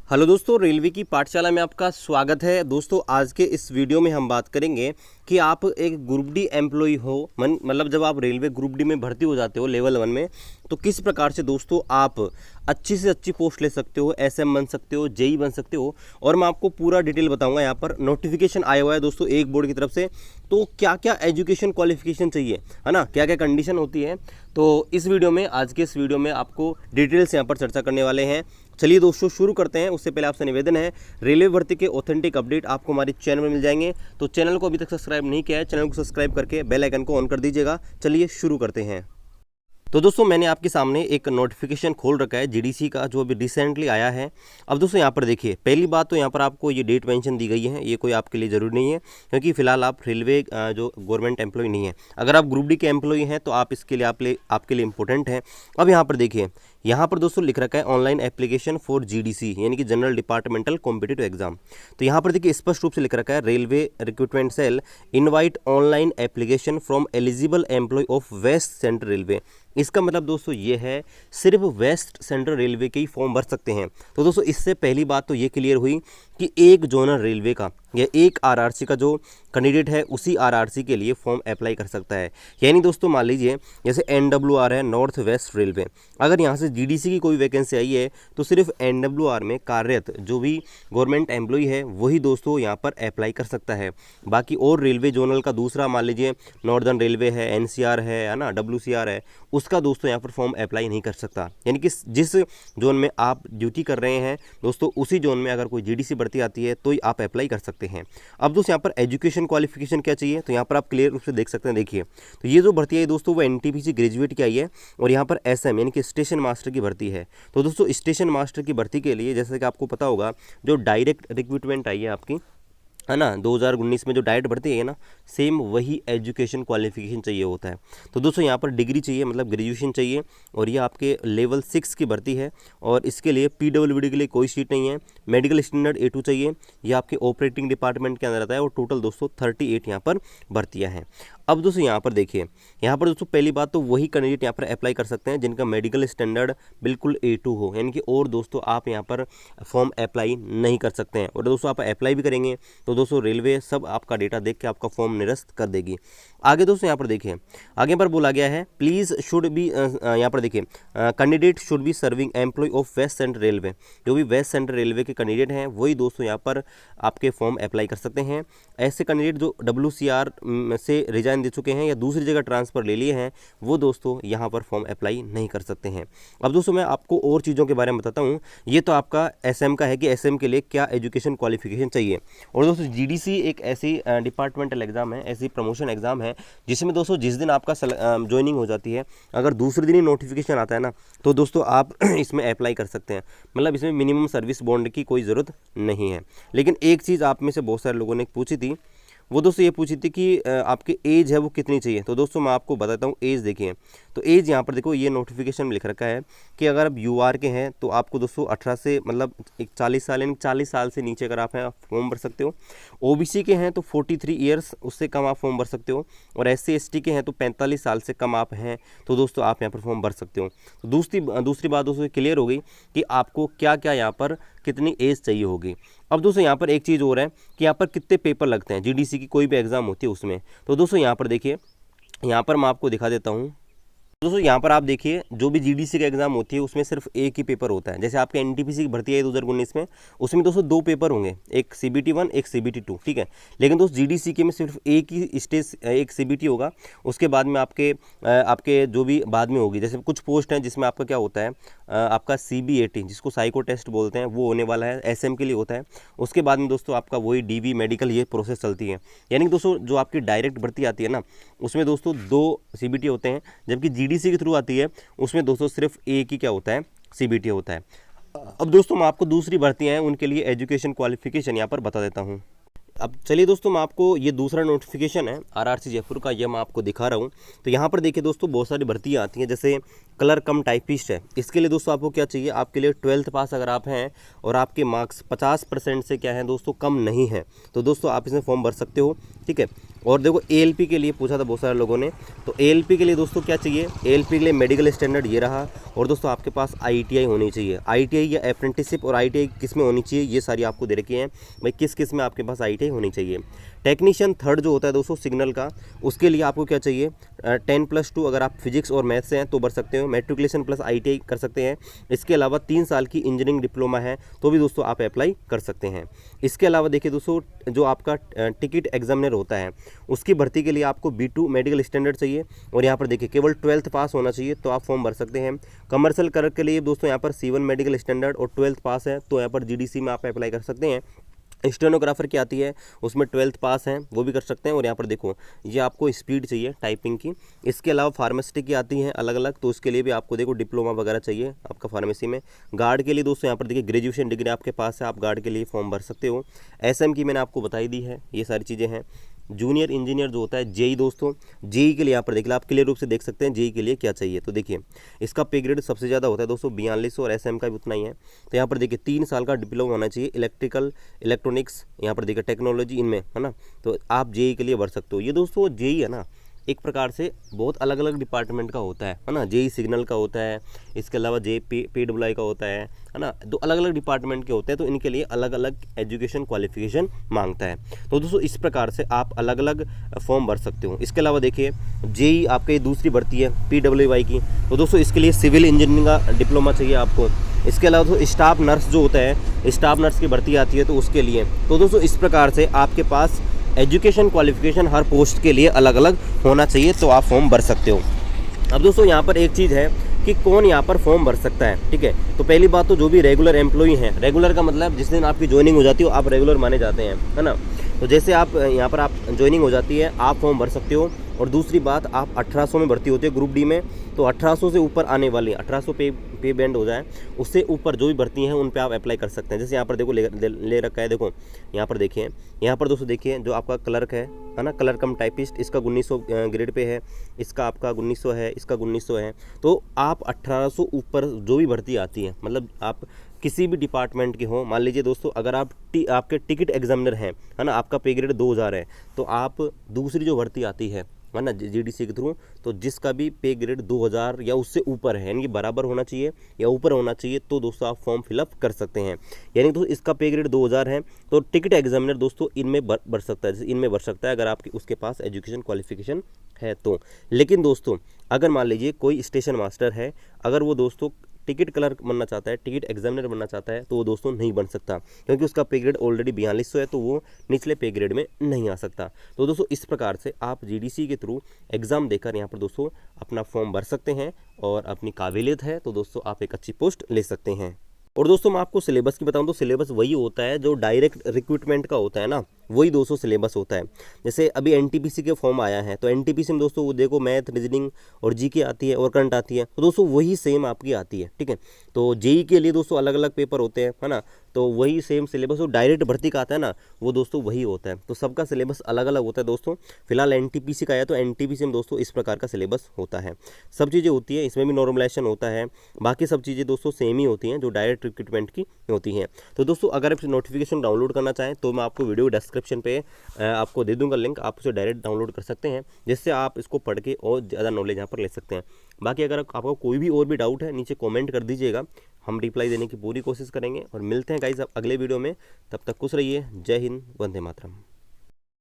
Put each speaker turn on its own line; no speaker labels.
Hello दोस्तों, railway की पाठशाला में आपका स्वागत है। दोस्तों आज के इस वीडियो में हम बात करेंगे कि आप एक ग्रुप डी एम्प्लॉय हो, मतलब जब आप रेलवे ग्रुप डी में भर्ती हो जाते हो लेवल 1 में, तो किस प्रकार से दोस्तों आप अच्छी से अच्छी पोस्ट ले सकते हो, एसएम बन सकते हो, जेई बन सकते हो। और मैं आपको पूरा डिटेल बताऊंगा। यहाँ पर नोटिफिकेशन आया हुआ है दोस्तों एक बोर्ड की तरफ से, तो क्या क्या एजुकेशन क्वालिफिकेशन चाहिए, है ना, क्या क्या कंडीशन होती है, तो इस वीडियो में, आज के इस वीडियो में आपको डिटेल्स यहाँ पर चर्चा करने वाले हैं। चलिए दोस्तों शुरू करते हैं। उससे पहले आपसे निवेदन है, रेलवे भर्ती के ऑथेंटिक अपडेट आपको हमारे चैनल में मिल जाएंगे, तो चैनल को अभी तक सब्सक्राइब नहीं किया है, चैनल को सब्सक्राइब करके बेल आइकन को ऑन कर दीजिएगा। चलिए शुरू करते हैं। तो दोस्तों मैंने आपके सामने एक नोटिफिकेशन खोल रखा है जीडीसी का, जो अभी रिसेंटली आया है। अब दोस्तों यहाँ पर देखिए, पहली बात तो यहाँ पर आपको ये डेट मेंशन दी गई है, ये कोई आपके लिए ज़रूरी नहीं है, क्योंकि फिलहाल आप रेलवे जो गवर्नमेंट एम्प्लॉय नहीं है। अगर आप ग्रुप डी के एम्प्लॉय हैं तो आप इसके लिए आपके लिए इंपॉर्टेंट है। अब यहाँ पर देखिए, यहाँ पर दोस्तों लिख रखा है ऑनलाइन एप्लीकेशन फॉर जीडीसी, यानी कि जनरल डिपार्टमेंटल कॉम्पिटिटिव एग्जाम। तो यहाँ पर देखिए स्पष्ट रूप से लिख रखा है, railway recruitment cell invite online application from eligible employ of West Central Railway. इसका मतलब दोस्तों ये है, सिर्फ वेस्ट सेंट्रल रेलवे के ही फॉर्म भर सकते हैं। तो दोस्तों इससे पहली बात तो ये क्लियर हुई कि एक जोनल रेलवे का या एक आरआरसी का जो कैंडिडेट है उसी आरआरसी के लिए फॉर्म अप्लाई कर सकता है। यानी दोस्तों मान लीजिए जैसे एनडब्ल्यूआर है, नॉर्थ वेस्ट रेलवे, अगर यहाँ से जीडीसी की कोई वैकेंसी आई है तो सिर्फ एनडब्ल्यूआर में कार्यरत जो भी गवर्नमेंट एम्प्लॉय है वही दोस्तों यहाँ पर अप्लाई कर सकता है। बाकी और रेलवे जोनल का दूसरा, मान लीजिए नॉर्दर्न रेलवे है, एनसीआर है ना, डब्ल्यूसीआर है, उसका दोस्तों यहाँ पर फॉर्म अप्लाई नहीं कर सकता। यानी कि जिस जोन में आप ड्यूटी कर रहे हैं दोस्तों, उसी जोन में अगर कोई जीडीसी भर्ती आती है तो ही आप अप्लाई कर सकते हैं। अब दोस्तों यहाँ पर एजुकेशन क्वालिफिकेशन क्या चाहिए, तो यहाँ पर आप क्लियर रूप से देख सकते हैं। देखिए तो ये जो भर्ती है दोस्तों वो एनटीपीसी ग्रेजुएट की आई है, और यहाँ पर एसएम यानी कि स्टेशन मास्टर की भर्ती है। तो दोस्तों स्टेशन मास्टर की भर्ती के लिए, जैसे कि आपको पता होगा, जो डायरेक्ट रिक्रूटमेंट आई है आपकी, है ना, 2019 में जो डायरेक्ट भर्ती है ना, सेम वही एजुकेशन क्वालिफिकेशन चाहिए होता है। तो दोस्तों यहाँ पर डिग्री चाहिए, मतलब ग्रेजुएशन चाहिए, और ये आपके लेवल 6 की भर्ती है, और इसके लिए पीडब्ल्यूडी के लिए कोई सीट नहीं है। मेडिकल स्टैंडर्ड A2 चाहिए, ये आपके ऑपरेटिंग डिपार्टमेंट के अंदर आता है, और टोटल दोस्तों 38 यहाँ पर भर्तियाँ हैं। अब दोस्तों यहाँ पर देखिए, यहाँ पर दोस्तों पहली बात तो वही कैंडिडेट यहाँ पर अप्लाई कर सकते हैं जिनका मेडिकल स्टैंडर्ड बिल्कुल A2 हो, यानी कि और दोस्तों आप यहाँ पर फॉर्म अप्लाई नहीं कर सकते हैं। और दोस्तों आप अप्लाई भी करेंगे तो दोस्तों रेलवे सब आपका डेटा देख के आपका फॉर्म निरस्त कर देगी। आगे दोस्तों यहाँ पर देखिए, आगे पर बोला गया है, प्लीज़ शुड बी, यहाँ पर देखिए, candidate should be serving employ of West Central Railway. जो भी वेस्ट सेंट्रल रेलवे के कैंडिडेट हैं वही दोस्तों यहाँ पर आपके फॉर्म अप्लाई कर सकते हैं। ऐसे कैंडिडेट जो WCR से रिजाइन दे चुके हैं या दूसरी जगह ट्रांसफ़र ले लिए हैं, वो दोस्तों यहाँ पर फॉर्म अप्लाई नहीं कर सकते हैं। अब दोस्तों मैं आपको और चीज़ों के बारे में बताता हूँ। ये तो आपका एसएम का है कि एसएम के लिए क्या एजुकेशन क्वालिफिकेशन चाहिए। और दोस्तों जीडीसी एक ऐसी डिपार्टमेंटल एग्जाम है, ऐसी प्रमोशन एग्जाम है, जिसमें दोस्तों जिस दिन आपका ज्वाइनिंग हो जाती है, अगर दूसरे दिन ही नोटिफिकेशन आता है ना, तो दोस्तों आप इसमें अप्लाई कर सकते हैं। मतलब इसमें मिनिमम सर्विस बॉन्ड की कोई ज़रूरत नहीं है। लेकिन एक चीज़ आप में से बहुत सारे लोगों ने पूछी थी, वो दोस्तों ये पूछी थी कि आपकी एज है वो कितनी चाहिए। तो दोस्तों मैं आपको बताता हूँ एज। देखिए तो एज यहाँ पर देखो, ये नोटिफिकेशन में लिख रखा है कि अगर आप यूआर के हैं तो आपको दोस्तों 18 से, मतलब 40 साल, यानी 40 साल से नीचे अगर आप हैं, आप फॉर्म भर सकते हो। ओबीसी के हैं तो 43 ईयर्स, उससे कम आप फॉर्म भर सकते हो। और SC ST के हैं तो 45 साल से कम आप हैं, तो दोस्तों आप यहाँ पर फॉर्म भर सकते हो। तो दूसरी बात दोस्तों क्लियर हो गई कि आपको क्या क्या यहाँ पर कितनी एज चाहिए होगी। अब दोस्तों यहाँ पर एक चीज़ और है कि यहाँ पर कितने पेपर लगते हैं, जीडीसी की कोई भी एग्ज़ाम होती है उसमें। तो दोस्तों यहाँ पर देखिए, यहाँ पर मैं आपको दिखा देता हूँ। दोस्तों यहाँ पर आप देखिए, जो भी जीडीसी का एग्जाम होती है उसमें सिर्फ एक ही पेपर होता है। जैसे आपके एनटीपीसी की भर्ती है 2019 में, उसमें दोस्तों 2 पेपर होंगे, एक CBT 1 एक CBT 2, ठीक है। लेकिन दोस्त जीडीसी के में सिर्फ एक ही स्टेज, एक CBT होगा। उसके बाद में आपके जो भी बाद में होगी, जैसे कुछ पोस्ट हैं जिसमें आपका क्या होता है, आपका CB80 जिसको साइको टेस्ट बोलते हैं, वो होने वाला है, एसएम के लिए होता है। उसके बाद में दोस्तों आपका वही DV मेडिकल, ये प्रोसेस चलती है। यानी कि दोस्तों जो आपकी डायरेक्ट भर्ती आती है ना, उसमें दोस्तों 2 CBT होते हैं, जबकि जीडीसी के थ्रू आती है उसमें दोस्तों सिर्फ एक ही क्या होता है, CBT होता है। अब दोस्तों मैं आपको दूसरी भर्तियां हैं उनके लिए एजुकेशन क्वालिफिकेशन यहाँ पर बता देता हूँ। अब चलिए दोस्तों मैं आपको ये दूसरा नोटिफिकेशन है आरआरसी जयपुर का, ये मैं आपको दिखा रहा हूँ। तो यहाँ पर देखिए दोस्तों बहुत सारी भर्तियाँ आती हैं, जैसे कलर कम टाइपिस्ट है। इसके लिए दोस्तों आपको क्या चाहिए, आपके लिए 12th पास अगर आप हैं और आपके मार्क्स 50% से क्या है दोस्तों कम नहीं है, तो दोस्तों आप इसमें फॉर्म भर सकते हो, ठीक है। और देखो ALP के लिए पूछा था बहुत सारे लोगों ने, तो ALP के लिए दोस्तों क्या चाहिए, ALP के लिए मेडिकल स्टैंडर्ड ये रहा, और दोस्तों आपके पास ITI होनी चाहिए। ITI या अप्रेंटिसशिप और ITI किस में होनी चाहिए, ये सारी आपको दे रखी हैं भाई, किस किस में आपके पास ITI होनी चाहिए। टेक्नीशियन थर्ड जो होता है दोस्तों सिग्नल का, उसके लिए आपको क्या चाहिए, 10+2 अगर आप फिजिक्स और मैथ से हैं तो भर सकते हो, मैट्रिकुलेशन प्लस ITI कर सकते हैं। इसके अलावा 3 साल की इंजीनियरिंग डिप्लोमा है तो भी दोस्तों आप अप्लाई कर सकते हैं। इसके अलावा देखिए दोस्तों, जो आपका टिकट एग्जामिनर होता है उसकी भर्ती के लिए आपको B2 मेडिकल स्टैंडर्ड चाहिए, और यहाँ पर देखिए केवल 12th पास होना चाहिए तो आप फॉर्म भर सकते हैं। कमर्शियल क्लर्क के लिए दोस्तों यहाँ पर C1 मेडिकल स्टैंडर्ड और 12th पास है तो यहाँ पर GDC में आप अप्लाई कर सकते हैं। स्टेनोग्राफर की आती है उसमें 12th पास हैं वो भी कर सकते हैं, और यहाँ पर देखो ये आपको स्पीड चाहिए टाइपिंग की। इसके अलावा फार्मेसिस्ट की आती हैं अलग अलग, तो उसके लिए भी आपको देखो डिप्लोमा वगैरह चाहिए आपका फार्मेसी में। गार्ड के लिए दोस्तों यहाँ पर देखिए ग्रेजुएशन डिग्री आपके पास है, आप गार्ड के लिए फॉर्म भर सकते हो। SM की मैंने आपको बताई दी है, ये सारी चीज़ें हैं। जूनियर इंजीनियर जो होता है JEE दोस्तों, JEE के लिए यहाँ पर देखिए आप क्लियर रूप से देख सकते हैं JEE के लिए क्या चाहिए। तो देखिए इसका पे ग्रेड सबसे ज़्यादा होता है दोस्तों 4200, और SM का भी उतना ही है। तो यहाँ पर देखिए 3 साल का डिप्लोमा होना चाहिए, इलेक्ट्रिकल इलेक्ट्रॉनिक्स, यहाँ पर देखिए टेक्नोलॉजी इनमें है ना, तो आप JEE के लिए भर सकते हो। ये दोस्तों JEE है ना एक प्रकार से बहुत अलग अलग डिपार्टमेंट का होता है ना, JEE सिग्नल का होता है, इसके अलावा PWI का होता है ना, दो अलग अलग डिपार्टमेंट के होते हैं, तो इनके लिए अलग अलग एजुकेशन क्वालिफिकेशन मांगता है। तो दोस्तों इस प्रकार से आप अलग अलग फॉर्म भर सकते हो। इसके अलावा देखिए JEE आपके दूसरी भर्ती है PWI की, तो दोस्तों इसके लिए सिविल इंजीनियरिंग का डिप्लोमा चाहिए आपको। इसके अलावा तो स्टाफ नर्स जो होता है, स्टाफ नर्स की भर्ती आती है तो उसके लिए, तो दोस्तों इस प्रकार से आपके पास एजुकेशन क्वालिफिकेशन हर पोस्ट के लिए अलग अलग होना चाहिए तो आप फॉर्म भर सकते हो। अब दोस्तों यहाँ पर एक चीज़ है कि कौन यहाँ पर फॉर्म भर सकता है, ठीक है। तो पहली बात तो जो भी रेगुलर एम्प्लॉई हैं, रेगुलर का मतलब जिस दिन आपकी ज्वाइनिंग हो जाती हो आप रेगुलर माने जाते हैं, है ना। तो जैसे आप यहाँ पर आप ज्वाइनिंग हो जाती है आप फॉर्म भर सकते हो। और दूसरी बात, आप 1800 में भर्ती होती है ग्रुप डी में, तो 1800 से ऊपर आने वाली 1800 पे बैंड हो जाए, उससे ऊपर जो भी भर्ती हैं उन पे आप अप्लाई कर सकते हैं। जैसे यहाँ पर देखो ले रखा है, देखो यहाँ पर देखिए, यहाँ पर दोस्तों देखिए जो आपका क्लर्क है ना, क्लर्क कम टाइपिस्ट, इसका 1900 ग्रेड पे है, इसका आपका 1900 है, इसका 1900 है। तो आप 1800 ऊपर जो भी भर्ती आती है, मतलब आप किसी भी डिपार्टमेंट के हो, मान लीजिए दोस्तों अगर आप आपके टिकट एग्जामिनर हैं, है ना, आपका पे ग्रेड 2000 है, तो आप दूसरी जो भर्ती आती है ना GDC के थ्रू, तो जिसका भी पे ग्रेड 2000 या उससे ऊपर है, यानी कि बराबर होना चाहिए या ऊपर होना चाहिए, तो दोस्तों आप फॉर्म फिलअप कर सकते हैं। यानी तो इसका पे ग्रेड 2000 है तो टिकट एग्जामिनर दोस्तों इनमें भर सकता है, जैसे इनमें भर सकता है अगर आपके उसके पास एजुकेशन क्वालिफिकेशन है तो। लेकिन दोस्तों अगर मान लीजिए कोई स्टेशन मास्टर है, अगर वो दोस्तों टिकट क्लर्क बनना चाहता है, टिकट एग्जामिनर बनना चाहता है, तो वो दोस्तों नहीं बन सकता, क्योंकि उसका पे ग्रेड ऑलरेडी 4200 है, तो वो निचले पे ग्रेड में नहीं आ सकता। तो दोस्तों इस प्रकार से आप GDC के थ्रू एग्ज़ाम देकर यहाँ पर दोस्तों अपना फॉर्म भर सकते हैं, और अपनी काबिलियत है तो दोस्तों आप एक अच्छी पोस्ट ले सकते हैं। और दोस्तों मैं आपको सिलेबस की बताऊं तो सिलेबस वही होता है जो डायरेक्ट रिक्रूटमेंट का होता है ना, वही दोस्तों सिलेबस होता है। जैसे अभी NTPC के फॉर्म आया है, तो NTPC में दोस्तों वो देखो मैथ, रीजनिंग और GK आती है और करंट आती है, तो दोस्तों वही सेम आपकी आती है, ठीक है। तो JEE के लिए दोस्तों अलग अलग पेपर होते हैं, है ना, तो वही सेम सिलेबस, जो डायरेक्ट भर्ती का आता है ना वो दोस्तों वही होता है। तो सबका सिलेबस अलग अलग होता है दोस्तों। फिलहाल NTPC का आया तो NTPC में दोस्तों इस प्रकार का सिलेबस होता है, सब चीज़ें होती है, इसमें भी नॉर्मलाइजेशन होता है, बाकी सब चीज़ें दोस्तों सेम ही होती हैं जो डायरेक्ट रिक्रूटमेंट की होती हैं। तो दोस्तों अगर आप नोटिफिकेशन डाउनलोड करना चाहें तो मैं आपको वीडियो डिस्क्रिप्शन पे आपको दे दूंगा लिंक, आप उसे डायरेक्ट डाउनलोड कर सकते हैं, जिससे आप इसको पढ़ के और ज़्यादा नॉलेज यहाँ पर ले सकते हैं। बाकी अगर आपको कोई भी और भी डाउट है नीचे कमेंट कर दीजिएगा, हम रिप्लाई देने की पूरी कोशिश करेंगे। और मिलते हैं गाइस अगले वीडियो में, तब तक खुश रहिए। जय हिंद, वंदे मातरम।